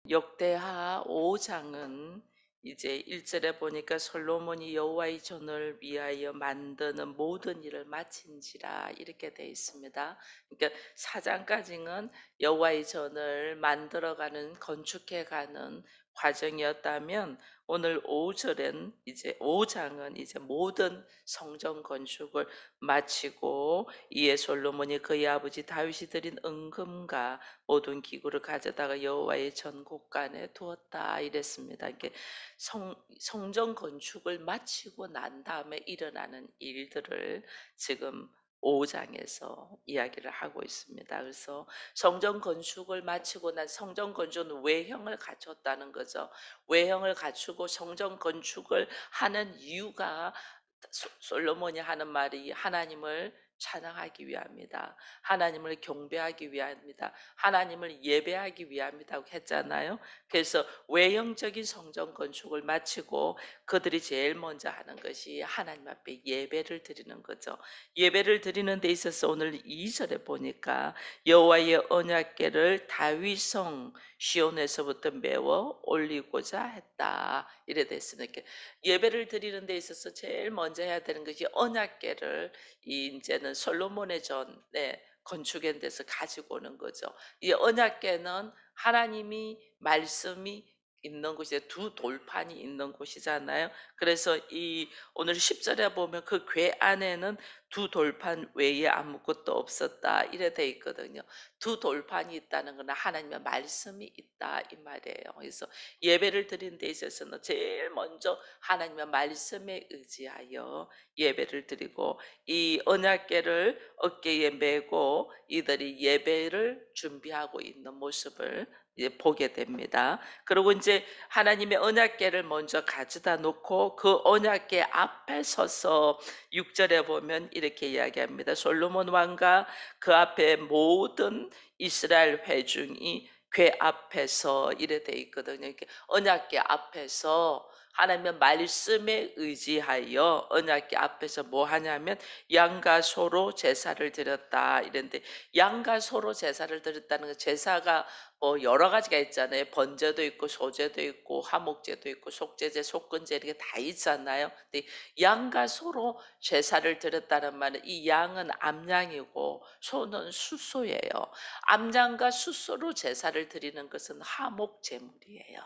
역대하 5장은 이제 1절에 보니까 솔로몬이 여호와의 전을 위하여 만드는 모든 일을 마친지라 이렇게 되어 있습니다. 그러니까 4장까지는 여호와의 전을 만들어가는 건축해가는 과정이었다면 오늘 5절은 이제 5장은 이제 모든 성전 건축을 마치고 이에 솔로몬이 그의 아버지 다윗이 드린 은금과 모든 기구를 가져다가 여호와의 전곡간에 두었다 이랬습니다. 이게 성전 건축을 마치고 난 다음에 일어나는 일들을 지금 5장에서 이야기를 하고 있습니다. 그래서 성전 건축을 마치고 난 성전 건축은 외형을 갖췄다는 거죠. 외형을 갖추고 성전 건축을 하는 이유가 솔로몬이 하는 말이 하나님을 찬양하기 위함이다. 하나님을 경배하기 위함이다. 하나님을 예배하기 위함이라고 했잖아요. 그래서 외형적인 성전 건축을 마치고 그들이 제일 먼저 하는 것이 하나님 앞에 예배를 드리는 거죠. 예배를 드리는 데 있어서 오늘 2절에 보니까 여호와의 언약궤를 다윗성 시온에서부터 메워 올리고자 했다. 이래 됐으니까 예배를 드리는 데 있어서 제일 먼저 해야 되는 것이 언약궤를 이제는 솔로몬의 전에 건축한 데서 가지고 오는 거죠. 이 언약궤는 하나님이 말씀이 있는 곳에 두 돌판이 있는 곳이잖아요. 그래서 이 오늘 10절에 보면 그 궤 안에는 두 돌판 외에 아무것도 없었다 이래 돼 있거든요. 두 돌판이 있다는 건 하나님의 말씀이 있다 이 말이에요. 그래서 예배를 드리는 데 있어서는 제일 먼저 하나님의 말씀에 의지하여 예배를 드리고 이 언약궤를 어깨에 메고 이들이 예배를 준비하고 있는 모습을 이제 보게 됩니다. 그리고 이제 하나님의 언약궤를 먼저 가져다 놓고 그 언약궤 앞에 서서 6절에 보면 이렇게 이야기합니다. 솔로몬 왕과 그 앞에 모든 이스라엘 회중이 궤 앞에서 이래 돼 있거든요. 이렇게 언약궤 앞에서 하나님의 말씀에 의지하여 언약궤 앞에서 뭐 하냐면 양과 소로 제사를 드렸다 이랬는데 양과 소로 제사를 드렸다는 거 제사가 뭐 여러 가지가 있잖아요. 번제도 있고 소제도 있고 화목제도 있고 속제제, 속건제 이렇게 다 있잖아요. 근데 양과 소로 제사를 드렸다는 말은 이 양은 암양이고 소는 숫소예요. 암양과 숫소로 제사를 드리는 것은 화목제물이에요.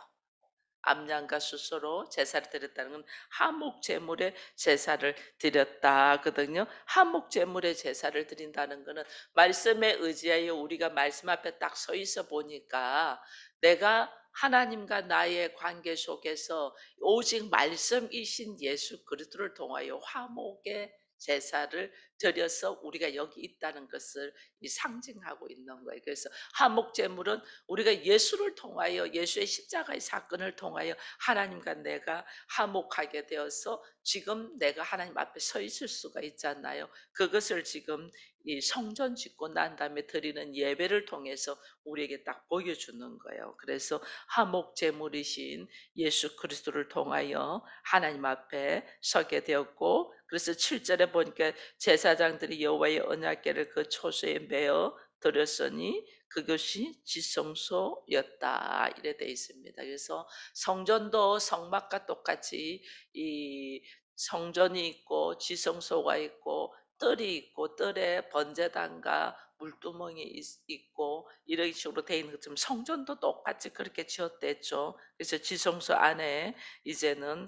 암양과 숫소로 제사를 드렸다는 건 화목제물의 제사를 드렸다 하거든요. 화목제물의 제사를 드린다는 것은 말씀에 의지하여 우리가 말씀 앞에 딱 서 있어 보니까 내가 하나님과 나의 관계 속에서 오직 말씀이신 예수 그리스도를 통하여 화목의 제사를 드려서 우리가 여기 있다는 것을 상징하고 있는 거예요. 그래서 화목제물은 우리가 예수를 통하여 예수의 십자가의 사건을 통하여 하나님과 내가 화목하게 되어서 지금 내가 하나님 앞에 서 있을 수가 있잖아요. 그것을 지금 이 성전 짓고 난 다음에 드리는 예배를 통해서 우리에게 딱 보여주는 거예요. 그래서 화목 제물이신 예수 그리스도를 통하여 하나님 앞에 서게 되었고, 그래서 7절에 보니까 제사장들이 여호와의 언약궤를 그 초소에 메어 드렸으니 그것이 지성소였다 이래 돼 있습니다. 그래서 성전도 성막과 똑같이 이 성전이 있고 지성소가 있고 뜰이 있고 뜰에 번제단과 물두멍이 있고 이런 식으로 돼 있는 것처럼 성전도 똑같이 그렇게 지었댔죠. 그래서 지성소 안에 이제는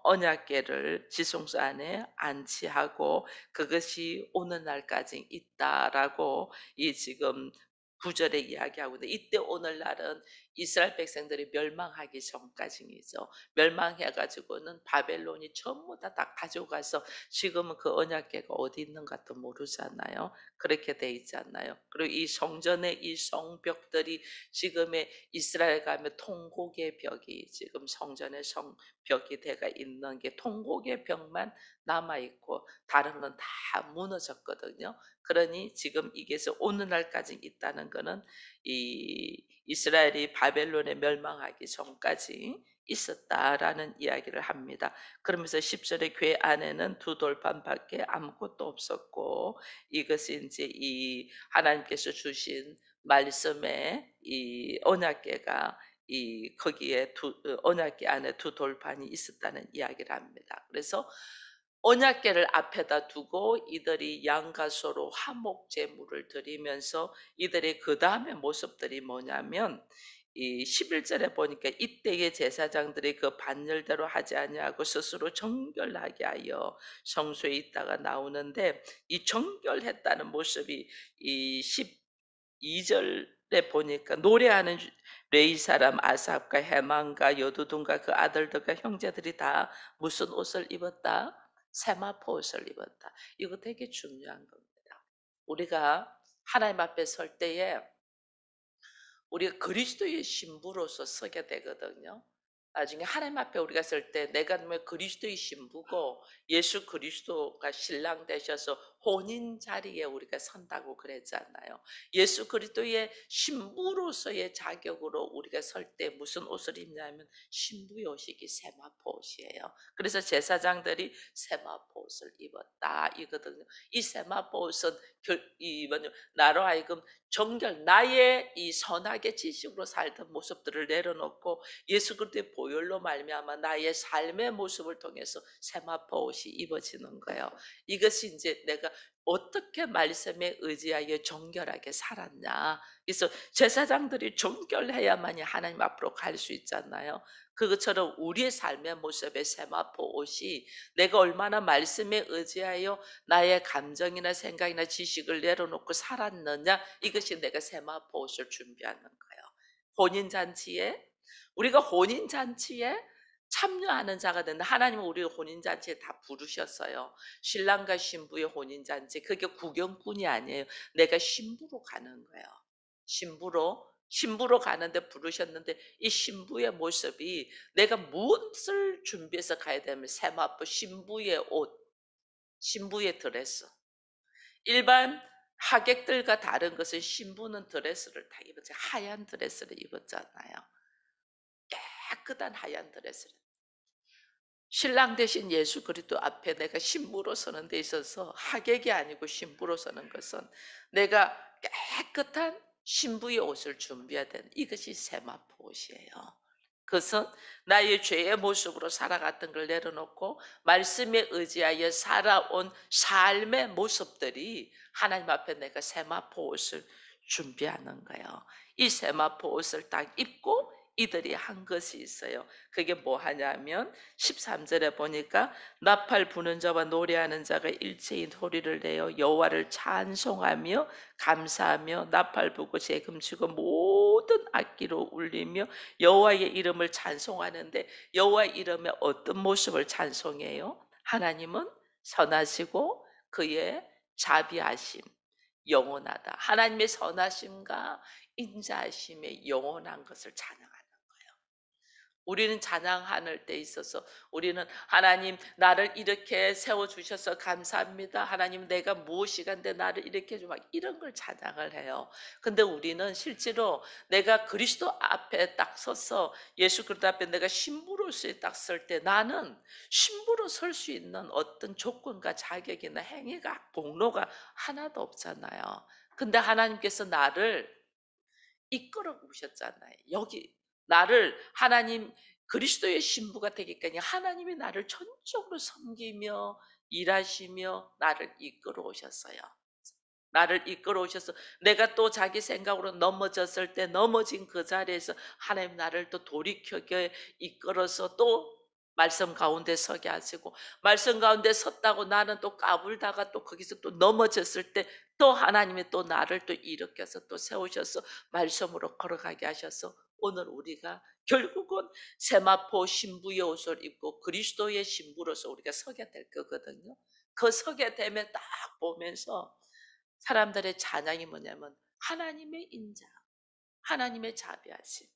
언약궤를 지성소 안에 안치하고 그것이 오늘날까지 있다라고 이 지금 9절에 이야기하고 있는데 이때 오늘날은 이스라엘 백성들이 멸망하기 전까지이죠. 멸망해 가지고는 바벨론이 전부 다 가져가서 지금은 그 언약궤가 어디 있는가도 모르잖아요. 그렇게 돼 있잖아요. 그리고 이 성전의 이 성벽들이 지금의 이스라엘 가면 통곡의 벽이 지금 성전의 성벽이 돼가 있는 게 통곡의 벽만 남아 있고 다른 건 다 무너졌거든요. 그러니 지금 이게 오늘날까지 있다는 거는 이 이스라엘이 바벨론에 멸망하기 전까지 있었다라는 이야기를 합니다. 그러면서 10절의 궤 안에는 두 돌판밖에 아무것도 없었고 이것이 이제 이 하나님께서 주신 말씀의 이 언약궤가 이 거기에 언약궤 안에 두 돌판이 있었다는 이야기를 합니다. 그래서 언약궤를 앞에다 두고 이들이 양과 소로 화목 제물을 드리면서 이들의 그다음의 모습들이 뭐냐면 이 11절에 보니까 이때의 제사장들이 그 반열대로 하지 아니하고 스스로 정결하게 하여 성소에 있다가 나오는데, 이 정결했다는 모습이 이 12절에 보니까 노래하는 레위 사람 아삽과 헤만과 여두둔과 그 아들들과 형제들이 다 무슨 옷을 입었다? 세마포 옷을 입었다. 이거 되게 중요한 겁니다. 우리가 하나님 앞에 설 때에 우리가 그리스도의 신부로서 서게 되거든요. 나중에 하나님 앞에 우리가 설 때 내가 뭐 그리스도의 신부고 예수 그리스도가 신랑 되셔서 혼인 자리에 우리가 선다고 그랬잖아요. 예수 그리스도의 신부로서의 자격으로 우리가 설 때 무슨 옷을 입냐면 신부의 옷이 세마포 옷이에요. 그래서 제사장들이 세마포 옷을 입었다 이거든요. 이 세마포 옷은 나로 하여금 정결, 나의 이 선하게 지식으로 살던 모습들을 내려놓고 예수 그리스도의 보혈로 말미암아 나의 삶의 모습을 통해서 세마포 옷이 입어지는 거예요. 이것이 이제 내가 어떻게 말씀에 의지하여 정결하게 살았냐. 그래서 제사장들이 정결해야만이 하나님 앞으로 갈 수 있잖아요. 그것처럼 우리의 삶의 모습의 세마포 옷이 내가 얼마나 말씀에 의지하여 나의 감정이나 생각이나 지식을 내려놓고 살았느냐, 이것이 내가 세마포 옷을 준비하는 거예요. 혼인잔치에 우리가 혼인잔치에 참여하는 자가 된다. 하나님은 우리를 혼인잔치에 다 부르셨어요. 신랑과 신부의 혼인잔치, 그게 구경꾼이 아니에요. 내가 신부로 가는 거예요. 신부로 가는데 부르셨는데, 이 신부의 모습이 내가 무엇을 준비해서 가야 되면 세마포, 신부의 옷, 신부의 드레스. 일반 하객들과 다른 것은 신부는 드레스를 다 입었죠. 하얀 드레스를 입었잖아요. 깨끗한 하얀 드레스를. 신랑 대신 예수 그리스도 앞에 내가 신부로 서는 데 있어서 하객이 아니고 신부로 서는 것은 내가 깨끗한 신부의 옷을 준비해야 되는, 이것이 세마포 옷이에요. 그것은 나의 죄의 모습으로 살아갔던 걸 내려놓고 말씀에 의지하여 살아온 삶의 모습들이 하나님 앞에 내가 세마포 옷을 준비하는 거예요. 이 세마포 옷을 딱 입고 이들이 한 것이 있어요. 그게 뭐 하냐면 13절에 보니까 나팔 부는 자와 노래하는 자가 일체인 소리를 내어 여호와를 찬송하며 감사하며 나팔 부고 재금 치고 모든 악기로 울리며 여호와의 이름을 찬송하는데, 여호와의 이름의 어떤 모습을 찬송해요? 하나님은 선하시고 그의 자비하심 영원하다. 하나님의 선하심과 인자하심의 영원한 것을 찬양하는 거예요. 우리는 찬양하는 때 있어서 우리는 하나님 나를 이렇게 세워주셔서 감사합니다. 하나님 내가 무엇이간데 나를 이렇게 좀 이런 걸 찬양을 해요. 근데 우리는 실제로 내가 그리스도 앞에 딱 서서 예수 그리스도 앞에 내가 신부로서 딱 설 때 나는 신부로 설 수 있는 어떤 조건과 자격이나 행위가 공로가 하나도 없잖아요. 근데 하나님께서 나를 이끌어 오셨잖아요. 여기 나를 하나님 그리스도의 신부가 되기까지 하나님이 나를 전적으로 섬기며 일하시며 나를 이끌어 오셨어요. 나를 이끌어 오셔서 내가 또 자기 생각으로 넘어졌을 때 넘어진 그 자리에서 하나님 나를 또 돌이켜게 이끌어서 또 말씀 가운데 서게 하시고, 말씀 가운데 섰다고 나는 또 까불다가 또 거기서 또 넘어졌을 때 또 하나님이 또 나를 또 일으켜서 또 세우셔서 말씀으로 걸어가게 하셔서 오늘 우리가 결국은 세마포 신부의 옷을 입고 그리스도의 신부로서 우리가 서게 될 거거든요. 그 서게 되면 딱 보면서 사람들의 찬양이 뭐냐면 하나님의 인자, 하나님의 자비하심,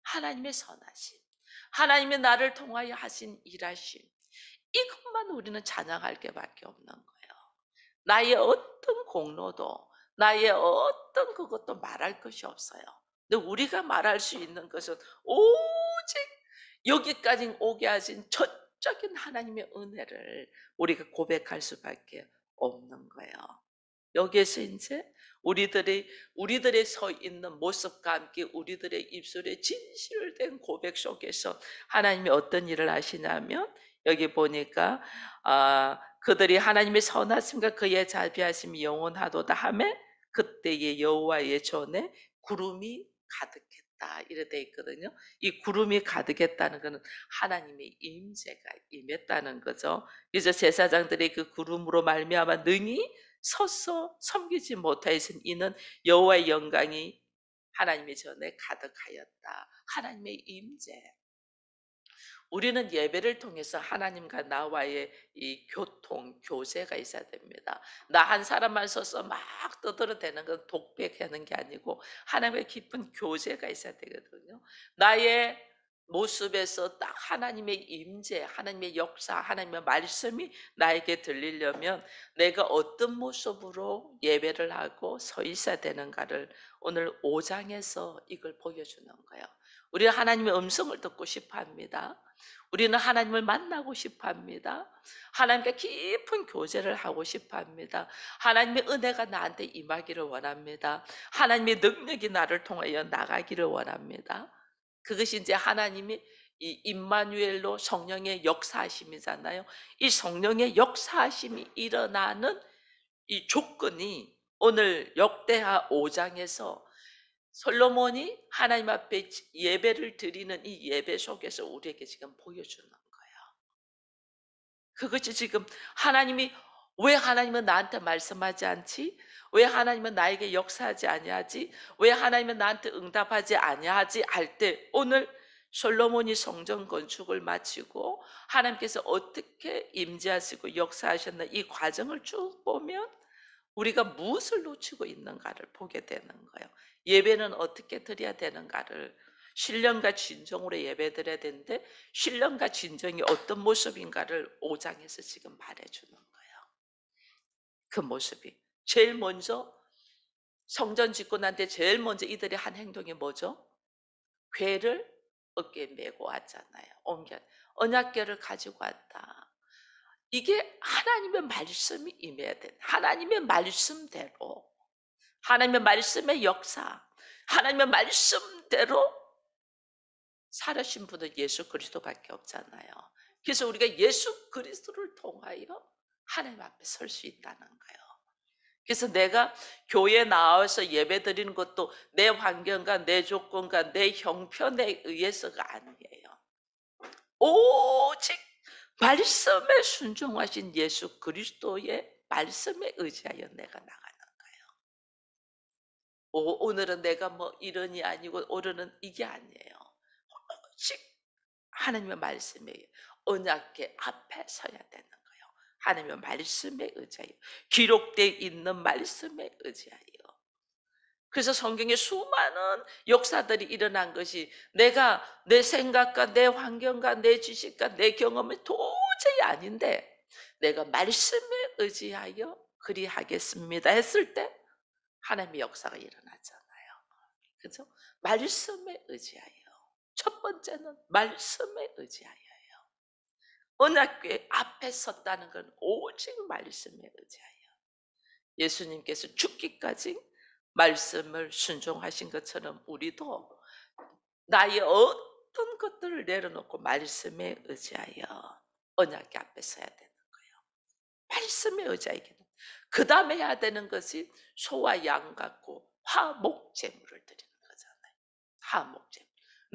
하나님의 선하심, 하나님의 나를 통하여 하신 일하심, 이것만 우리는 찬양할 게밖에 없는 거예요. 나의 어떤 공로도 나의 어떤 그것도 말할 것이 없어요. 근데 우리가 말할 수 있는 것은 오직 여기까지 오게 하신 전적인 하나님의 은혜를 우리가 고백할 수밖에 없는 거예요. 여기에서 인제 우리들의 서 있는 모습과 함께 우리들의 입술에 진실된 고백 속에서 하나님이 어떤 일을 하시냐면, 여기 보니까 그들이 하나님의 선하심과 그의 자비하심이 영원하도다 하매 그때의 여호와의 전에 구름이 가득했다, 이래 돼 있거든요. 이 구름이 가득했다는 것은 하나님의 임재가 임했다는 거죠. 그래서 제사장들이 그 구름으로 말미암아 능히 서서 섬기지 못하였은 이는 여호와의 영광이 하나님의 전에 가득하였다. 하나님의 임재. 우리는 예배를 통해서 하나님과 나와의 이 교통, 교제가 있어야 됩니다. 나 한 사람만 서서 막 떠들어대는 건 독백하는 게 아니고 하나님의 깊은 교제가 있어야 되거든요. 나의 모습에서 딱 하나님의 임재, 하나님의 역사, 하나님의 말씀이 나에게 들리려면 내가 어떤 모습으로 예배를 하고 서 있어야 되는가를 오늘 5장에서 이걸 보여주는 거예요. 우리는 하나님의 음성을 듣고 싶어 합니다. 우리는 하나님을 만나고 싶어 합니다. 하나님과 깊은 교제를 하고 싶어 합니다. 하나님의 은혜가 나한테 임하기를 원합니다. 하나님의 능력이 나를 통하여 나가기를 원합니다. 그것이 이제 하나님이 이 임마누엘로 성령의 역사하심이잖아요. 이 성령의 역사하심이 일어나는 이 조건이 오늘 역대하 5장에서 솔로몬이 하나님 앞에 예배를 드리는 이 예배 속에서 우리에게 지금 보여주는 거예요. 그것이 지금 하나님이, 왜 하나님은 나한테 말씀하지 않지? 왜 하나님은 나에게 역사하지 아니하지? 왜 하나님은 나한테 응답하지 아니하지? 할 때 오늘 솔로몬이 성전 건축을 마치고 하나님께서 어떻게 임재하시고 역사하셨나, 이 과정을 쭉 보면 우리가 무엇을 놓치고 있는가를 보게 되는 거예요. 예배는 어떻게 드려야 되는가를, 신령과 진정으로 예배드려야 되는데 신령과 진정이 어떤 모습인가를 5장에서 지금 말해주는 거예요. 그 모습이 제일 먼저, 성전 짓고 난 뒤에 제일 먼저 이들이 한 행동이 뭐죠? 궤를 어깨에 메고 왔잖아요. 옮겨 언약궤를 가지고 왔다. 이게 하나님의 말씀이 임해야 돼. 하나님의 말씀대로, 하나님의 말씀의 역사, 하나님의 말씀대로 살으신 분은 예수 그리스도밖에 없잖아요. 그래서 우리가 예수 그리스도를 통하여 하나님 앞에 설 수 있다는 거예요. 그래서 내가 교회에 나와서 예배 드리는 것도 내 환경과 내 조건과 내 형편에 의해서가 아니에요. 오직 말씀에 순종하신 예수 그리스도의 말씀에 의지하여 내가 나가는 거예요. 오늘은 내가 뭐 이런이 아니고 오늘은 이게 아니에요. 오직 하나님의 말씀에, 언약궤 앞에 서야 되는 거예요. 하나님의 말씀에 의지하여, 기록되어 있는 말씀에 의지하여. 그래서 성경에 수많은 역사들이 일어난 것이 내가 내 생각과 내 환경과 내 지식과 내 경험이 도저히 아닌데 내가 말씀에 의지하여 그리하겠습니다 했을 때 하나님의 역사가 일어나잖아요. 그죠? 말씀에 의지하여. 첫 번째는 말씀에 의지하여요. 언약궤 앞에 섰다는 건 오직 말씀에 의지하여. 예수님께서 죽기까지 말씀을 순종하신 것처럼 우리도 나의 어떤 것들을 내려놓고 말씀에 의지하여 언약궤 앞에 서야 되는 거예요. 말씀에 의지하여. 그 다음에 해야 되는 것이 소와 양 같고 화목제물을 드리는 거잖아요. 화목제물.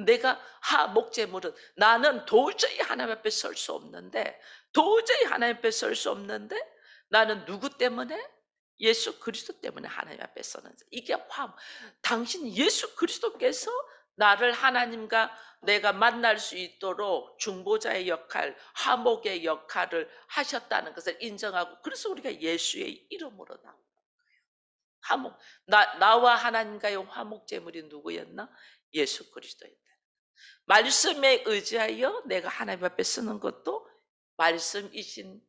내가 화목제물은 나는 도저히 하나님 앞에 설 수 없는데, 도저히 하나님 앞에 설 수 없는데 나는 누구 때문에? 예수 그리스도 때문에 하나님 앞에 서는, 이게 당신 예수 그리스도께서 나를 하나님과 내가 만날 수 있도록 중보자의 역할, 화목의 역할을 하셨다는 것을 인정하고, 그래서 우리가 예수의 이름으로 나오는 거예요. 화목, 나와 하나님과의 화목 제물이 누구였나? 예수 그리스도였다. 말씀에 의지하여 내가 하나님 앞에 서는 것도 말씀이신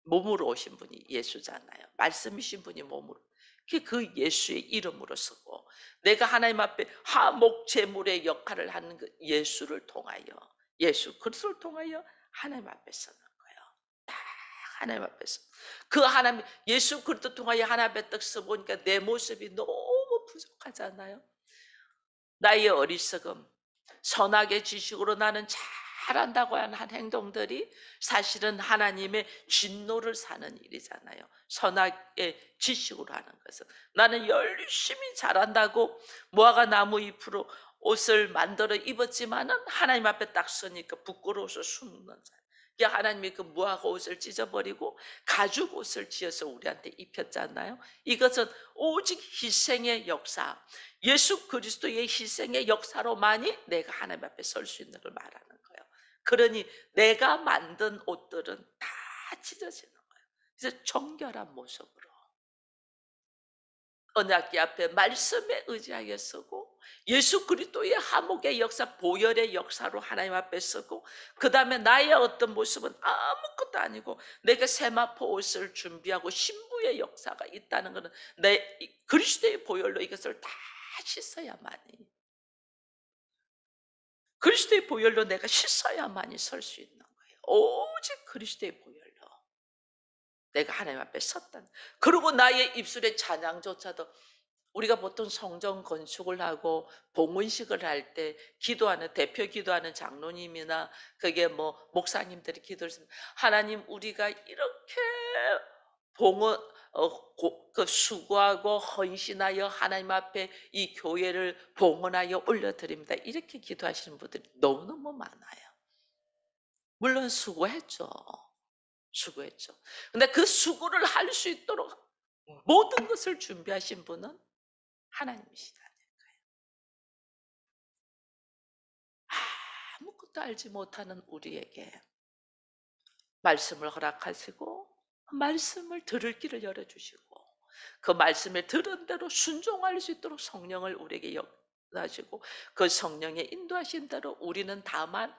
몸으로 오신 분이 예수잖아요. 말씀이신 분이 몸으로. 그 예수의 이름으로 서고, 내가 하나님 앞에 화목 제물의 역할을 하는 그 예수를 통하여, 예수 그리스도를 통하여 하나님 앞에 서는 거예요. 딱 하나님 앞에서. 그 하나님 예수 그리스도 통하여 하나님 앞에 딱 서보니까 내 모습이 너무 부족하잖아요. 나의 어리석음, 선악의 지식으로 나는 잘한다고 하는 한 행동들이 사실은 하나님의 진노를 사는 일이잖아요. 선악의 지식으로 하는 것은. 나는 열심히 잘한다고 무화과 나무 잎으로 옷을 만들어 입었지만은 하나님 앞에 딱 서니까 부끄러워서 숨는 자예요. 하나님이 그 무화과 옷을 찢어버리고 가죽 옷을 지어서 우리한테 입혔잖아요. 이것은 오직 희생의 역사, 예수 그리스도의 희생의 역사로만이 내가 하나님 앞에 설 수 있는 걸 말하는 거예요. 그러니 내가 만든 옷들은 다 찢어지는 거예요. 그래서 정결한 모습으로 언약궤 앞에 말씀에 의지하여 서고, 예수 그리스도의 화목의 역사, 보혈의 역사로 하나님 앞에 서고, 그 다음에 나의 어떤 모습은 아무것도 아니고 내가 세마포 옷을 준비하고 신부의 역사가 있다는 것은 내 그리스도의 보혈로 이것을 다 씻어야만이, 그리스도의 보혈로 내가 씻어야만이 설 수 있는 거예요. 오직 그리스도의 보혈로 내가 하나님 앞에 섰다. 그리고 나의 입술의 찬양조차도, 우리가 보통 성전 건축을 하고 봉헌식을 할 때 기도하는, 대표 기도하는 장로님이나 그게 뭐 목사님들이 기도를 했습니다. 하나님, 우리가 이렇게 봉헌 그 수고하고 헌신하여 하나님 앞에 이 교회를 봉헌하여 올려드립니다. 이렇게 기도하시는 분들이 너무너무 많아요. 물론 수고했죠. 수고했죠. 근데 그 수고를 할 수 있도록 모든 것을 준비하신 분은 하나님이시다. 아무것도 알지 못하는 우리에게 말씀을 허락하시고 말씀을 들을 길을 열어주시고 그 말씀을 들은 대로 순종할 수 있도록 성령을 우리에게 역하시고 그 성령의 인도하신 대로 우리는 다만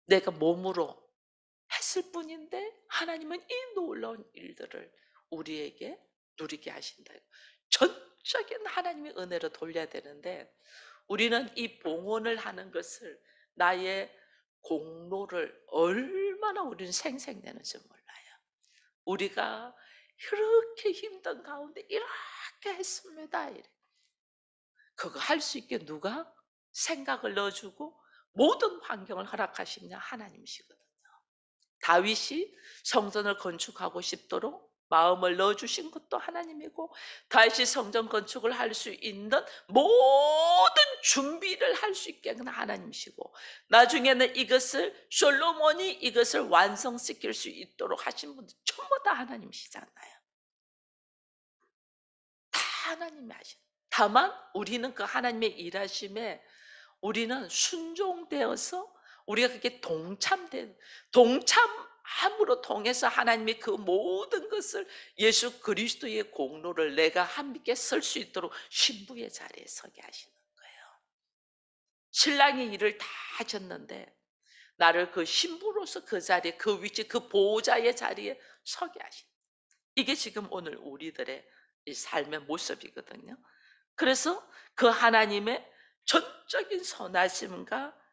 내가 몸으로 했을 뿐인데 하나님은 이 놀라운 일들을 우리에게 누리게 하신다. 전적인 하나님의 은혜로 돌려야 되는데 우리는 이 봉헌을 하는 것을, 나의 공로를 얼마나 우리는 생색내는지 몰라요. 우리가 이렇게 힘든 가운데 이렇게 했습니다. 이래. 그거 할 수 있게 누가 생각을 넣어주고 모든 환경을 허락하시냐? 하나님이시거든요. 다윗이 성전을 건축하고 싶도록 마음을 넣어주신 것도 하나님이고, 다윗이 성전 건축을 할 수 있는 모든 준비를 할 수 있게 하는 하나님이시고, 나중에는 이것을 솔로몬이 이것을 완성시킬 수 있도록 하신 분들 전부 다 하나님이시잖아요. 다 하나님이 하신. 다만 우리는 그 하나님의 일하심에 우리는 순종되어서 우리가 그게 동참함으로 통해서 하나님이 그 모든 것을 예수 그리스도의 공로를 내가 함께 설 수 있도록 신부의 자리에 서게 하시는 거예요. 신랑이 일을 다 하셨는데 나를 그 신부로서 그 자리에, 그 위치, 그 보호자의 자리에 서게 하시는, 이게 지금 오늘 우리들의 이 삶의 모습이거든요. 그래서 그 하나님의 전적인 선하심과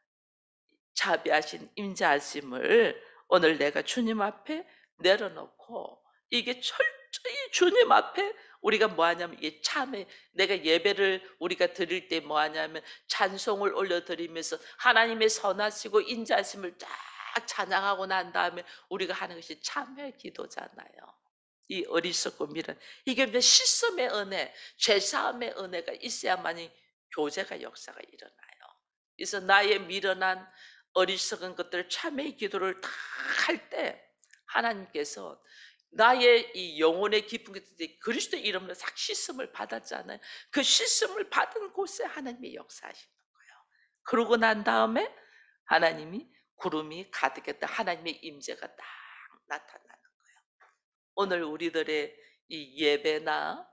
자비하신 임재하심을 오늘 내가 주님 앞에 내려놓고, 이게 철저히 주님 앞에 우리가 뭐 하냐면, 이게 참회, 내가 예배를 우리가 드릴 때 뭐 하냐면 찬송을 올려드리면서 하나님의 선하시고 인자하심을 쫙 찬양하고 난 다음에 우리가 하는 것이 참회 기도잖아요. 이 어리석고 미련, 이게 이제 씻음의 은혜, 죄사함의 은혜가 있어야만이 교제가 역사가 일어나요. 그래서 나의 미련한 어리석은 것들 참회의 기도를 다 할 때 하나님께서 나의 이 영혼의 깊은 곳에 그리스도 이름으로 싹 씻음을 받았잖아요. 그 씻음을 받은 곳에 하나님이 역사하시는 거예요. 그러고 난 다음에 하나님이 구름이 가득했다, 하나님의 임재가 딱 나타나는 거예요. 오늘 우리들의 이 예배나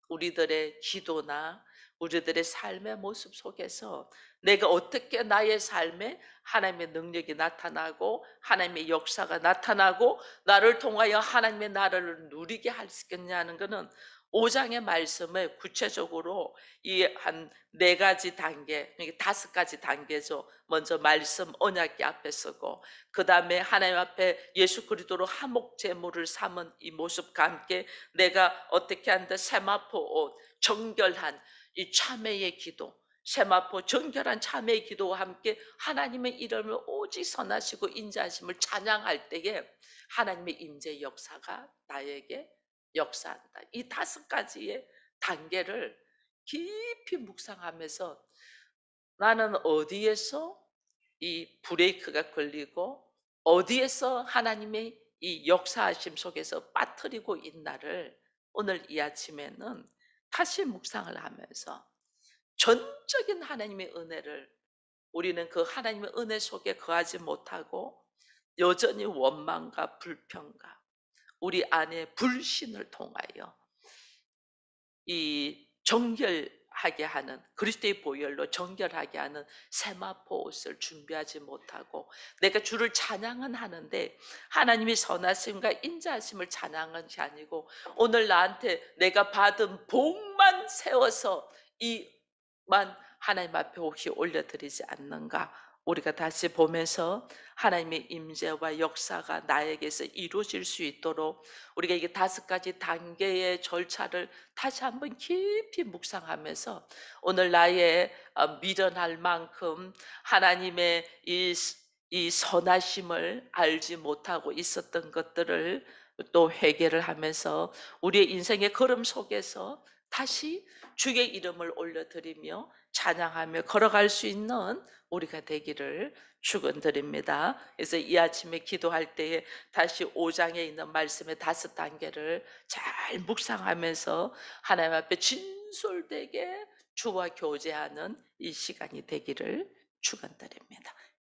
우리들의 기도나 우리들의 삶의 모습 속에서 내가 어떻게 나의 삶에 하나님의 능력이 나타나고 하나님의 역사가 나타나고 나를 통하여 하나님의 나라를 누리게 할 수 있겠냐는 것은 5장의 말씀을 구체적으로 이 한 4가지 단계, 이게 5가지 단계죠. 먼저 말씀 언약궤 앞에 서고, 그다음에 하나님 앞에 예수 그리스도로 화목 제물을 삼은 이 모습과 함께 내가 어떻게 한다, 세마포 옷, 정결한 이 참회의 기도, 세마포 정결한 참회의 기도와 함께 하나님의 이름을 오직 선하시고 인자하심을 찬양할 때에 하나님의 임재 역사가 나에게 역사한다. 이 5가지의 단계를 깊이 묵상하면서 나는 어디에서 이 브레이크가 걸리고 어디에서 하나님의 이 역사하심 속에서 빠뜨리고 있나를 오늘 이 아침에는 다시 묵상을 하면서 전적인 하나님의 은혜를, 우리는 그 하나님의 은혜 속에 거하지 못하고 여전히 원망과 불평과 우리 안에 불신을 통하여 이 정결하게 하는, 그리스도의 보혈로 정결하게 하는 세마포 옷을 준비하지 못하고 내가 주를 찬양은 하는데 하나님이 선하심과 인자하심을 찬양한 것이 아니고 오늘 나한테 내가 받은 복만 세워서 이만 하나님 앞에 혹시 올려드리지 않는가, 우리가 다시 보면서 하나님의 임재와 역사가 나에게서 이루어질 수 있도록 우리가 이게 5가지 단계의 절차를 다시 한번 깊이 묵상하면서 오늘 나의 미련할 만큼 하나님의 이 선하심을 알지 못하고 있었던 것들을 또 회개를 하면서 우리의 인생의 걸음 속에서 다시 주의 이름을 올려드리며 찬양하며 걸어갈 수 있는 우리가 되기를 축원드립니다. 그래서 이 아침에 기도할 때에 다시 5장에 있는 말씀의 5단계를 잘 묵상하면서 하나님 앞에 진솔되게 주와 교제하는 이 시간이 되기를 축원드립니다.